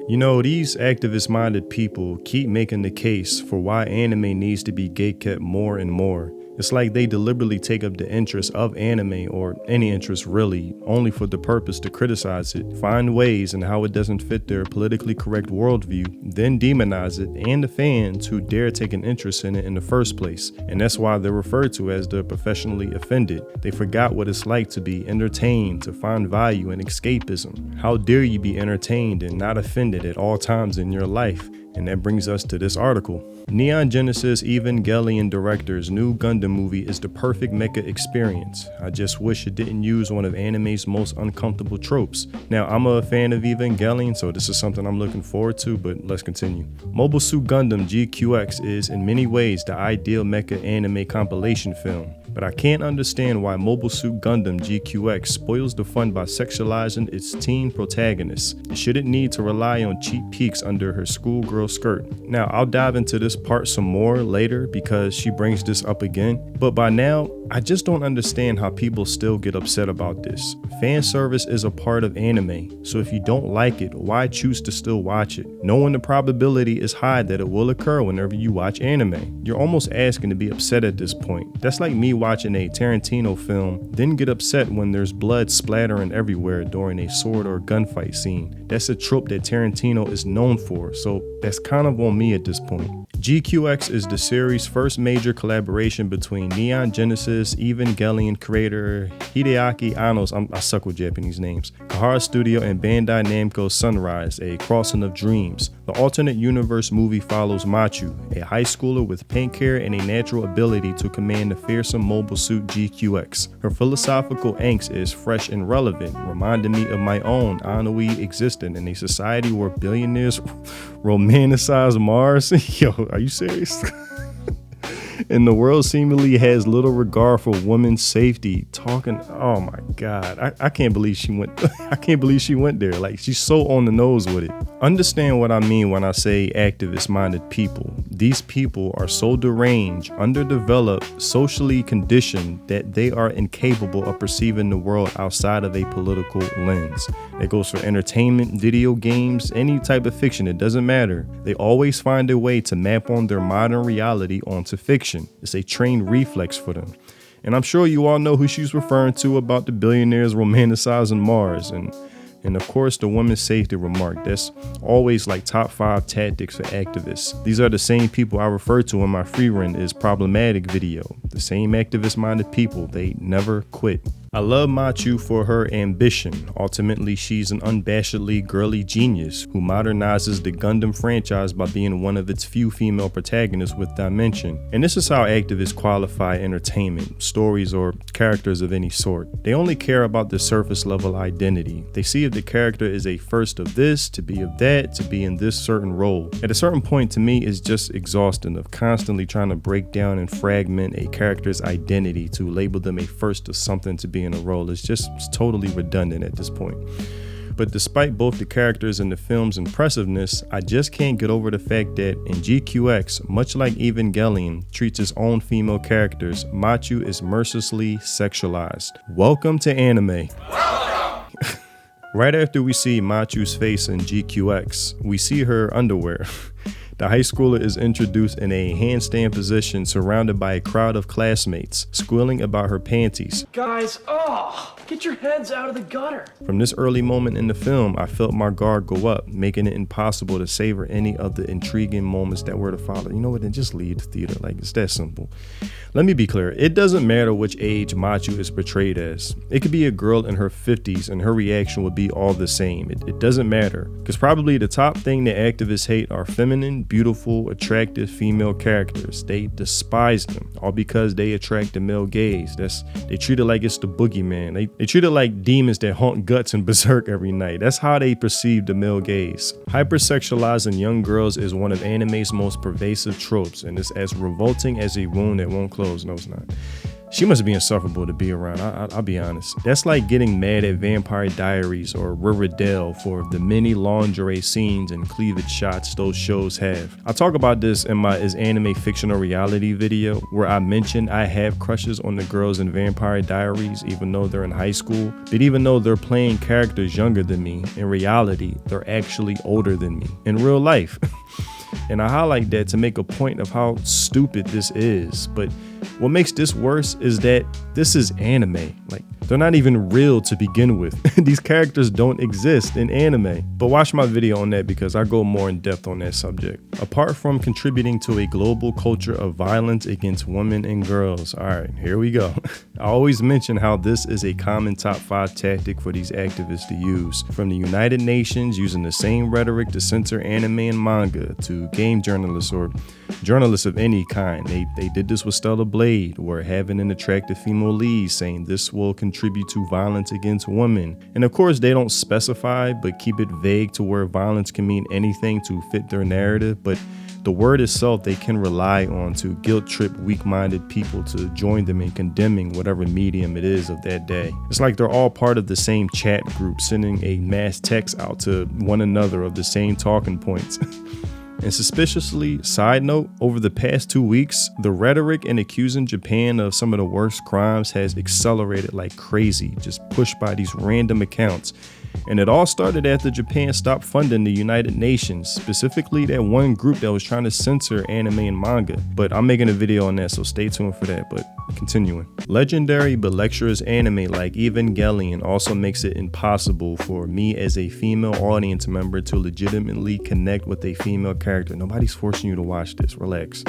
You know, these activist-minded people keep making the case for why anime needs to be gatekept more and more. It's like they deliberately take up the interest of anime, or any interest really, only for the purpose to criticize it, find ways in how it doesn't fit their politically correct worldview, then demonize it and the fans who dare take an interest in it in the first place. And that's why they're referred to as the professionally offended. They forgot what it's like to be entertained, to find value in escapism. How dare you be entertained and not offended at all times in your life? And that brings us to this article. Neon Genesis Evangelion director's new Gundam movie is the perfect mecha experience. I just wish it didn't use one of anime's most uncomfortable tropes. Now, I'm a fan of Evangelion, so this is something I'm looking forward to, but let's continue. Mobile Suit Gundam GQX is in many ways the ideal mecha anime compilation film, but I can't understand why Mobile Suit Gundam GQX spoils the fun by sexualizing its teen protagonist. It shouldn't need to rely on cheap peeks under her schoolgirl skirt. Now, I'll dive into this part some more later because she brings this up again, but by now, I just don't understand how people still get upset about this. Fan service is a part of anime, so if you don't like it, why choose to still watch it, knowing the probability is high that it will occur whenever you watch anime? You're almost asking to be upset at this point. That's like me watching a Tarantino film, then get upset when there's blood splattering everywhere during a sword or gunfight scene. That's a trope that Tarantino is known for, so that's kind of on me at this point. GQX is the series' first major collaboration between Neon Genesis Evangelion creator Hideaki Anno's, I suck with Japanese names, Kahara Studio, and Bandai Namco Sunrise, a crossing of dreams. The alternate universe movie follows Machu, a high schooler with pink hair and a natural ability to command the fearsome mobile suit GQX. Her philosophical angst is fresh and relevant, reminding me of my own ennui existing in a society where billionaires romanticize Mars. Yo, are you serious? And the world seemingly has little regard for women's safety. Oh my God, I can't believe she went. I can't believe she went there. Like, she's so on the nose with it. Understand what I mean when I say activist-minded people. These people are so deranged, underdeveloped, socially conditioned that they are incapable of perceiving the world outside of a political lens. That goes for entertainment, video games, any type of fiction. It doesn't matter. They always find a way to map on their modern reality onto fiction. It's a trained reflex for them. And I'm sure you all know who she's referring to about the billionaires romanticizing Mars. And of course, the women's safety remark. That's always like top 5 tactics for activists. These are the same people I refer to in my Free Run is Problematic video. The same activist-minded people, they never quit. I love Machu for her ambition. Ultimately, she's an unabashedly girly genius who modernizes the Gundam franchise by being one of its few female protagonists with dimension. And this is how activists qualify entertainment, stories, or characters of any sort. They only care about the surface level identity. They see if the character is a first of this, to be of that, to be in this certain role. At a certain point, to me, it's just exhausting of constantly trying to break down and fragment a character's identity to label them a first of something to be in a role. It's totally redundant at this point. But despite both the characters and the film's impressiveness, I just can't get over the fact that in GQX, much like Evangelion treats its own female characters, Machu is mercilessly sexualized. Welcome to anime. Right after we see Machu's face in GQX, we see her underwear. The high schooler is introduced in a handstand position surrounded by a crowd of classmates, squealing about her panties. Guys, get your heads out of the gutter. From this early moment in the film, I felt my guard go up, making it impossible to savor any of the intriguing moments that were to follow. You know what, then just leave the theater, like it's that simple. Let me be clear, it doesn't matter which age Machu is portrayed as. It could be a girl in her 50s and her reaction would be all the same. It doesn't matter, because probably the top thing that activists hate are feminine, beautiful, attractive female characters. They despise them, all because they attract the male gaze. They treat it like it's the boogeyman. They treat it like demons that haunt guts and berserk every night. That's how they perceive the male gaze. Hypersexualizing young girls is one of anime's most pervasive tropes, and it's as revolting as a wound that won't close. No, it's not. She must be insufferable to be around. I'll be honest. That's like getting mad at Vampire Diaries or Riverdale for the many lingerie scenes and cleavage shots those shows have. I talk about this in my Is Anime Fiction or Reality video, where I mention I have crushes on the girls in Vampire Diaries even though they're in high school. But even though they're playing characters younger than me, in reality, they're actually older than me in real life. And I highlight that to make a point of how stupid this is. But what makes this worse is that this is anime. Like, they're not even real to begin with. These characters don't exist in anime. But watch my video on that because I go more in depth on that subject. Apart from contributing to a global culture of violence against women and girls. All right, here we go. I always mention how this is a common top 5 tactic for these activists to use. From the United Nations using the same rhetoric to censor anime and manga, to game journalists or journalists of any kind. They did this with Stella Blade, where having an attractive female lead saying this will contribute to violence against women. And of course they don't specify, but keep it vague to where violence can mean anything to fit their narrative, but the word itself they can rely on to guilt trip weak-minded people to join them in condemning whatever medium it is of that day. It's like they're all part of the same chat group, sending a mass text out to one another of the same talking points. And suspiciously, side note, over the past 2 weeks, the rhetoric in accusing Japan of some of the worst crimes has accelerated like crazy, just pushed by these random accounts. And it all started after Japan stopped funding the United Nations, specifically that one group that was trying to censor anime and manga. But I'm making a video on that, so stay tuned for that. But continuing. Legendary but lecturous anime like Evangelion also makes it impossible for me as a female audience member to legitimately connect with a female character. Nobody's forcing you to watch this. Relax.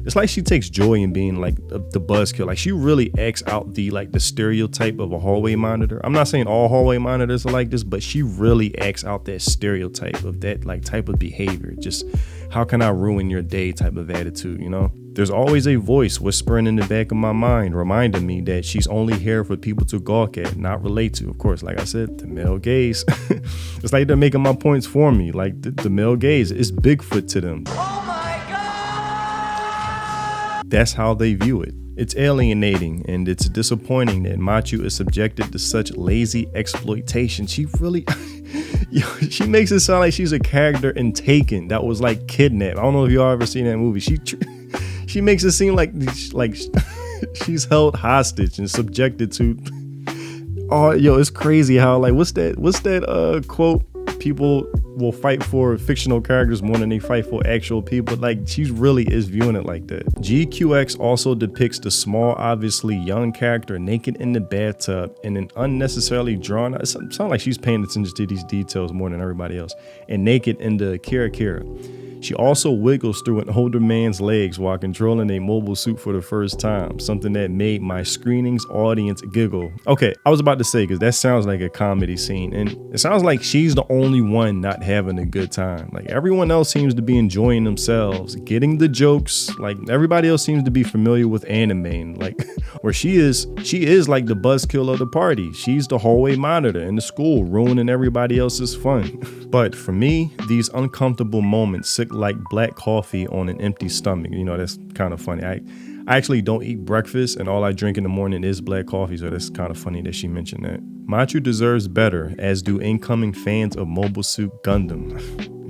It's like she takes joy in being like the buzzkill. Like she really acts out the stereotype of a hallway monitor. I'm not saying all hallway monitors are like this, but she really acts out that stereotype of that type of behavior. Just how can I ruin your day type of attitude, you know? There's always a voice whispering in the back of my mind, reminding me that she's only here for people to gawk at, not relate to. Of course, like I said, the male gaze. It's like they're making my points for me. Like the male gaze is Bigfoot to them. That's how they view it. It's alienating and it's disappointing that Machu is subjected to such lazy exploitation. She really, she makes it sound like she's a character in Taken that was like kidnapped. I don't know if y'all ever seen that movie. She makes it seem like she's held hostage and subjected to. Oh, yo, it's crazy how what's that quote? People will fight for fictional characters more than they fight for actual people. Like, she really is viewing it like that. GQX also depicts the small, obviously young character naked in the bathtub in an unnecessarily drawn out. It sounds like she's paying attention to these details more than everybody else. And naked in the Kira Kira. She also wiggles through an older man's legs while controlling a mobile suit for the first time, something that made my screening's audience giggle. Okay, I was about to say, because that sounds like a comedy scene, and it sounds like she's the only one not having a good time. Like, everyone else seems to be enjoying themselves, getting the jokes. Like, everybody else seems to be familiar with anime, and where she is like the buzzkill of the party. She's the hallway monitor in the school, ruining everybody else's fun. But for me, these uncomfortable moments sit like black coffee on an empty stomach. You know, that's kind of funny. I actually don't eat breakfast and all I drink in the morning is black coffee, so that's kind of funny that she mentioned that. Machu deserves better, as do incoming fans of Mobile Suit Gundam.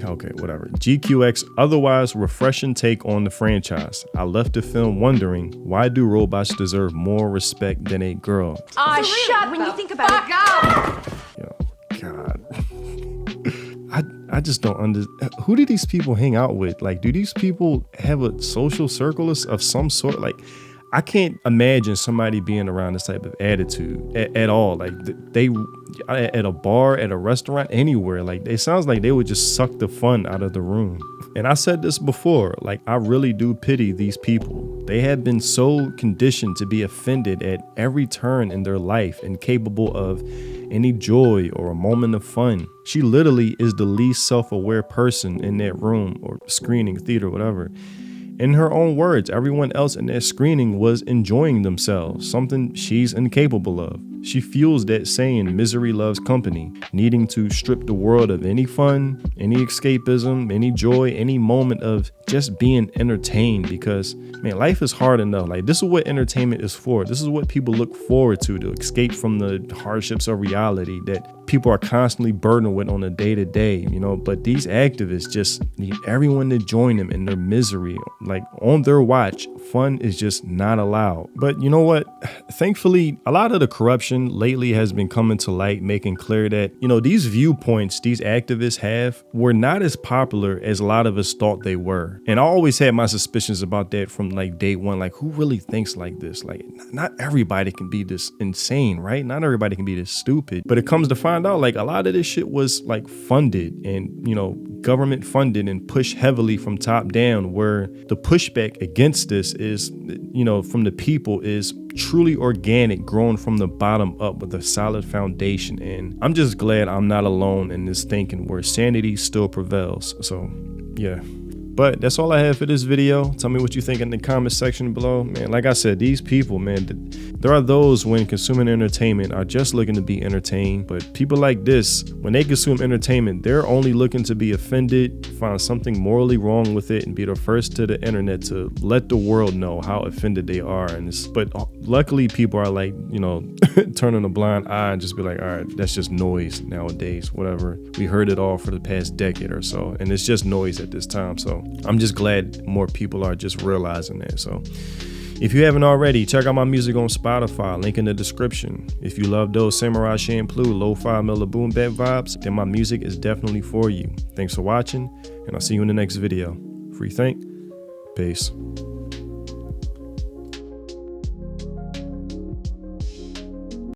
Okay, whatever. GQX otherwise refreshing take on the franchise. I left the film wondering, why do robots deserve more respect than a girl? Shut when you think about it. Yo, God. I just don't understand. Who do these people hang out with? Like, do these people have a social circle of some sort? Like, I can't imagine somebody being around this type of attitude at all. Like, they at a bar, at a restaurant, anywhere. Like, it sounds like they would just suck the fun out of the room. And I said this before, like, I really do pity these people. They have been so conditioned to be offended at every turn in their life, incapable of any joy or a moment of fun. She literally is the least self-aware person in that room or screening, theater, whatever. In her own words, everyone else in that screening was enjoying themselves, something she's incapable of. She fuels that saying, misery loves company, needing to strip the world of any fun, any escapism, any joy, any moment of just being entertained, because man, life is hard enough. Like, this is what entertainment is for. This is what people look forward to escape from the hardships of reality that people are constantly burdened with on a day-to-day, you know. But these activists just need everyone to join them in their misery. Like, on their watch, fun is just not allowed. But you know what? Thankfully, a lot of the corruption lately has been coming to light, making clear that, you know, these viewpoints these activists have were not as popular as a lot of us thought they were. And I always had my suspicions about that from like day one. Like, who really thinks like this? Like, not everybody can be this insane, right? Not everybody can be this stupid. But it comes to find out, like, a lot of this shit was like funded and, you know, government funded and pushed heavily from top down, where the pushback against this is, you know, from the people is truly organic, growing from the bottom up with a solid foundation. And I'm just glad I'm not alone in this thinking where sanity still prevails. So yeah. But that's all I have for this video. Tell me what you think in the comment section below. Man, like I said, these people, man, there are those when consuming entertainment are just looking to be entertained. But people like this, when they consume entertainment, they're only looking to be offended, find something morally wrong with it, and be the first to the internet to let the world know how offended they are. But luckily, people are like, you know, turning a blind eye and just be like, all right, that's just noise nowadays, whatever. We heard it all for the past decade or so, and it's just noise at this time. So I'm just glad more people are just realizing that. So if you haven't already, check out my music on Spotify, link in the description. If you love those Samurai Champloo, lo-fi Miller boom bap vibes, then my music is definitely for you. Thanks for watching, and I'll see you in the next video. Free think, peace.